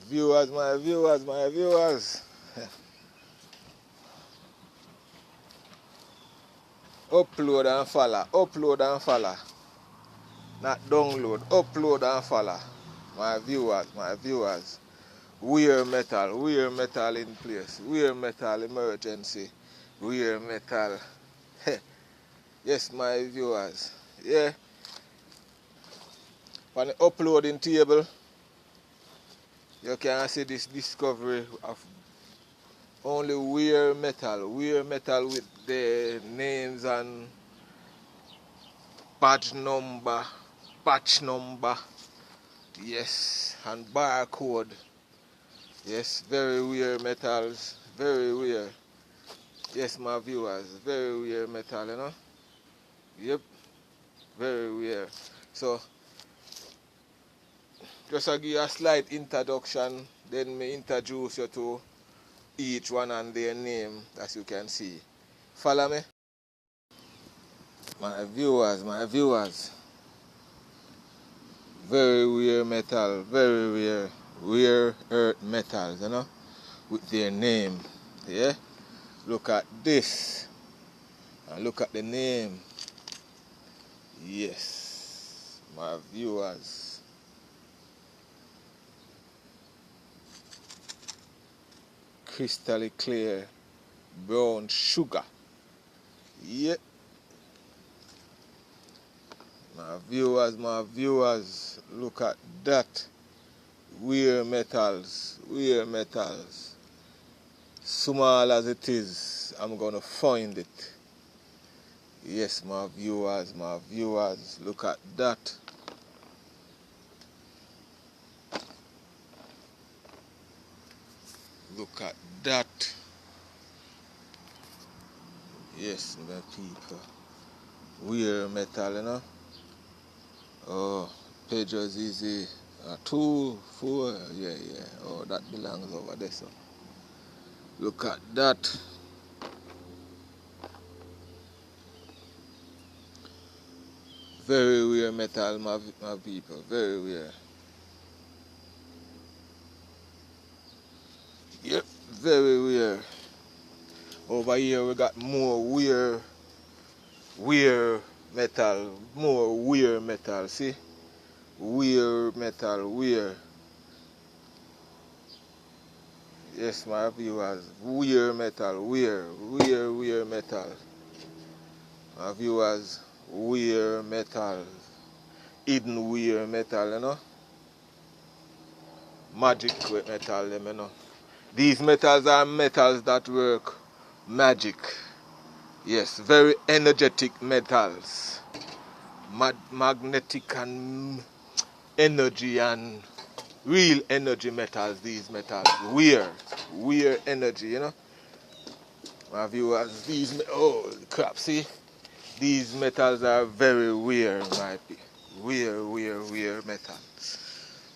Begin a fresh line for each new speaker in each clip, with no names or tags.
viewers, my viewers, my viewers. Upload and follow, upload and follow. Not download, upload and follow. My viewers, my viewers. Wear metal in place. Wear metal emergency. Wear metal. Yes, my viewers. Yeah. On the uploading table, you can see this discovery of only wear metal with the names and patch number, yes, and barcode. Yes, very weird metals, very weird. Yes, my viewers, very weird metal, you know. Yep, very weird. So, just to give you a slight introduction, then me introduce you to each one and their name, as you can see. Follow me? My viewers. Very weird metal, very weird. Rare earth metals, you know, with their name. Yeah? Look at this. And look at the name. Yes, my viewers. Crystal clear brown sugar. Yeah. My viewers, look at that. Weird metals. Small as it is, I'm gonna find it. Yes, my viewers, look at that. Look at that. Yes, my people. Weird metal, you know. Oh, pages easy. 2, 4, yeah. Oh, that belongs over there, so. Look at that. Very weird metal, my people. Very weird. Yep, very weird. Over here we got more weird metal. More weird metal, see? Weird metal. Yes, my viewers. Weird metal. My viewers, weird metal. Hidden weird metal, you know? Magic metal, you know? These metals are metals that work magic. Yes, very energetic metals. Magnetic and energy and real energy metals, these metals. Weird energy, you know. My viewers, oh crap, see? These metals are very weird, my people. Weird metals.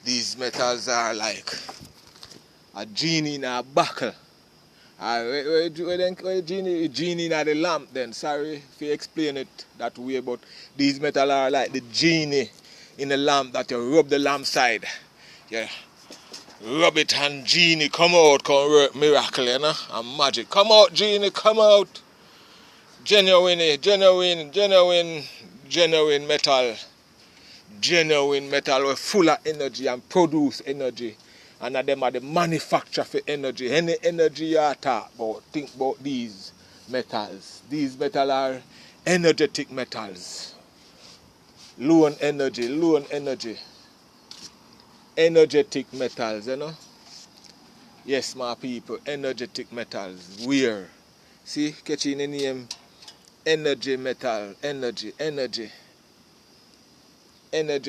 These metals are like a genie in a bottle. Where genie in the lamp then? Sorry if you explain it that way, but these metals are like the genie in the lamp that you rub the lamp side. Yeah. Rub it and genie come out, come work miracle, you know, and magic. Come out, genie, come out. Genuine metal. Genuine metal are full of energy and produce energy. And them are the manufacturer for energy. Any energy you talk about, think about these metals. These metals are energetic metals. Low energy. Energetic metals, you know. Yes, my people, energetic metals. Weird. See, catching the name energy metal. Energy,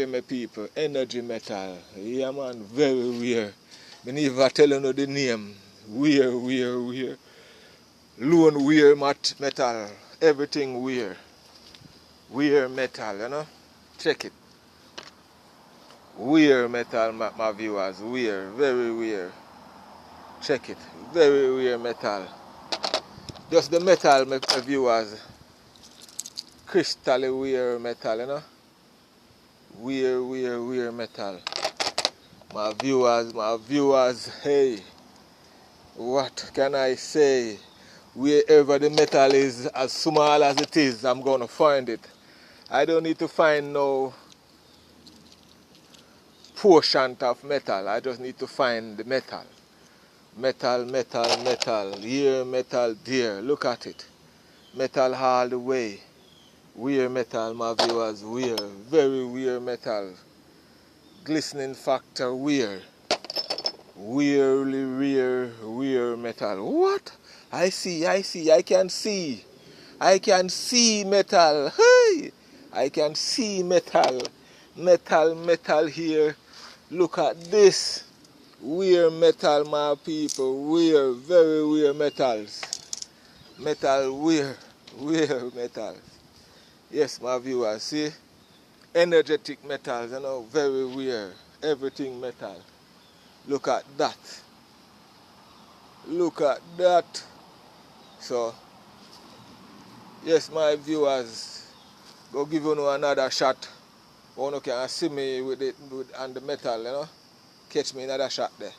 my people, energy metal. Yeah, man, very weird. I never tell you the name. Weird. Lone weird metal. Everything weird. Weird metal, you know. Check it. Weird metal, my viewers. Weird, very weird. Check it. Very weird metal. Just the metal, my viewers. Crystal weird metal, you know. Weird metal. My viewers, hey, what can I say? Wherever the metal is, as small as it is, I'm gonna find it. I don't need to find no portion of metal. I just need to find the metal. Metal, metal, metal. Here, metal, there. Look at it. Metal all the way. Weird metal, my viewers. Weird. Very weird metal. Glistening factor, weird. Weirdly weird metal. What? I see. I can see. I can see metal. Hey! I can see metal. Metal here. Look at this. Weird metal, my people. Weird, very weird metals. Metal, weird metals. Yes, my viewers, see? Energetic metals, you know, very weird. Everything metal. Look at that. Look at that. So, yes, my viewers, go give you another shot. One can see me with it and the metal, you know. Catch me another shot there.